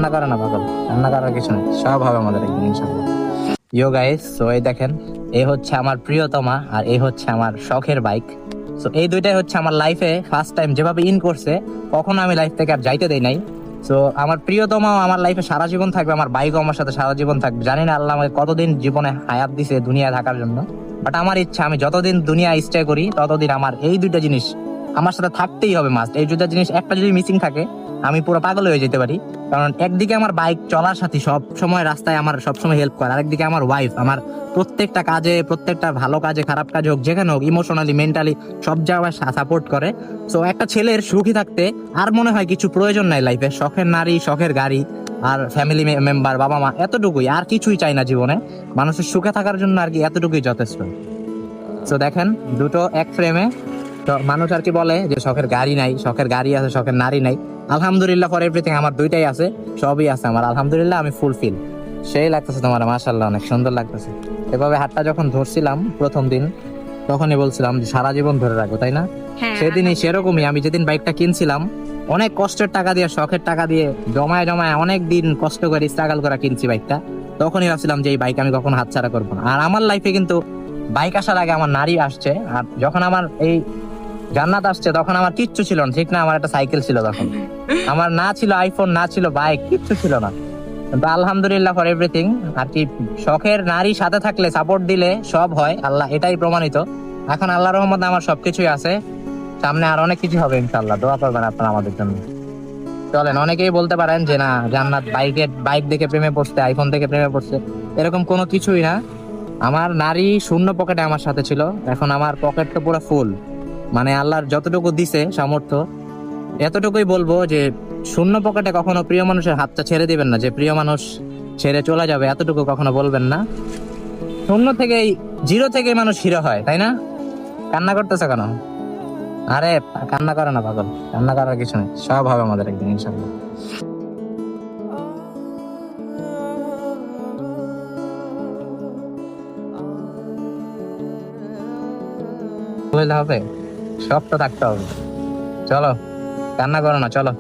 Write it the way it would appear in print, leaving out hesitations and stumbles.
কান্না করে না পাগল, কান্না করার কিছু নেই, সব হবে আমাদের একদিন ইনশাআল্লাহ। ইয়ো গাইস, সো এই দেখেন, এই হচ্ছে আমার প্রিয়তমা আর এই হচ্ছে আমার শখের বাইক। সো এই দুইটাই হচ্ছে আমার লাইফে ফার্স্ট টাইম যেভাবে ইন করছে, কখনো আমি লাইফ থেকে আর যাইতে দেই নাই। সো আমার প্রিয়তমাও আমার লাইফে সারা জীবন থাকবে, আমার বাইকও আমার সাথে সারা জীবন থাকবে। জানি না আল্লাহ আমাকে কতদিন জীবনে হায়াত দিছে দুনিয়ায় থাকার জন্য, বাট আমার ইচ্ছা আমি যতদিন দুনিয়া স্টে করি ততদিন আমার এই দুইটা জিনিস আমার সাথে থাকতেই হবে মাস্ট। এই দুইটা জিনিস একটা যদি মিসিং থাকে আমি পুরো পাগল হয়ে যেতে পারি। কারণ একদিকে আমার বাইক চলার সাথে সব সময় রাস্তায় আমার সবসময় হেল্প করে, আরেকদিকে আমার ওয়াইফ আমার প্রত্যেকটা কাজে, প্রত্যেকটা ভালো কাজে খারাপ কাজে হোক যেখানে হোক, ইমোশনালি মেন্টালি সব জায়গায় সাপোর্ট করে। সো একটা ছেলের সুখী থাকতে আর মনে হয় কিছু প্রয়োজন নাই লাইফে, শখের নারী, শখের গাড়ি আর ফ্যামিলি মেম্বার, বাবা মা, এতটুকুই, আর কিছুই চাই না জীবনে। মানুষের সুখে থাকার জন্য আর কি এতটুকুই যথেষ্ট। তো দেখেন দুটো এক ফ্রেমে। তো মানুষ আর কি বলে যে শখের গাড়ি নাই, শখের গাড়ি আছে, শখের নারী নাই। আলহামদুলিল্লাহ ফর এভরিথিং, আমার দুইটাই আছে, সবই আছে আমার, আলহামদুলিল্লাহ আমি ফুলফিল। সেই লাগতেছে তোমার, মাশাআল্লাহ অনেক সুন্দর লাগতেছে। এভাবে হাতটা যখন ধরছিলাম প্রথম দিন তখনই বলছিলাম যে সারা জীবন ধরে রাখবো, তাই না? সেদিনই সেরকমই, আমি যেদিন বাইকটা কিনছিলাম অনেক কষ্টের টাকা দিয়ে, শখের টাকা দিয়ে জমায় জমায় অনেক দিন কষ্ট করে স্ট্রাগল করে কিনছি বাইকটা। তখনই ভাবছিলাম যে এই বাইক আমি কখনো হাতছাড়া করবো না। আর আমার লাইফে কিন্তু বাইক আসার আগে আমার নারী আসছে, আর যখন আমার এই জান্নাত আসছে তখন আমার কিচ্ছু ছিল না, ঠিক না? আমার একটা সাইকেল ছিল তখন, আমার না ছিল আইফোন, না ছিল বাইক, কিচ্ছু ছিল না। কিন্তু আলহামদুলিল্লাহ ফর এভরিথিং আর কি, শখের নারী সাথে থাকলে, সাপোর্ট দিলে সব হয়, আল্লাহ এটাই প্রমাণিত। এখন আল্লাহর রহমতে আমার সবকিছুই আছে, সামনে আর অনেক কিছু হবে ইনশাআল্লাহ। দোয়া করবেন আপনারা আমাদের জন্য। চলেন, অনেকেই বলতে পারেন যে না জান্নাত বাইক দেখে প্রেমে পড়ছে, আইফোন দেখে প্রেমে পড়ছে, এরকম কোনো কিছুই না। আমার নারী শূন্য পকেটে আমার সাথে ছিল, এখন আমার পকেট তো পুরো ফুল। মানে আল্লাহর যতটুকু দিছে সামর্থ্য, এতটুকুই বলবো যে শূন্য পকেটে কখনো প্রিয় মানুষের হাতটা ছেড়ে দিবেন না, যে প্রিয় মানুষ ছেড়ে চলে যাবে এতটুকু কখনো বলবেন না। শূন্য থেকেই, জিরো থেকে মানুষ হিরো হয়, তাই না? কান্না করতেছে কেন? আরে কান্না করে না পাগল, কান্না করার কিছু নেই, সব হবে আমাদের একদিন ইনশাআল্লাহ। বুঝলে হবে, সব তো থাকতে হবে। চলো, কান্না করো না, চলো।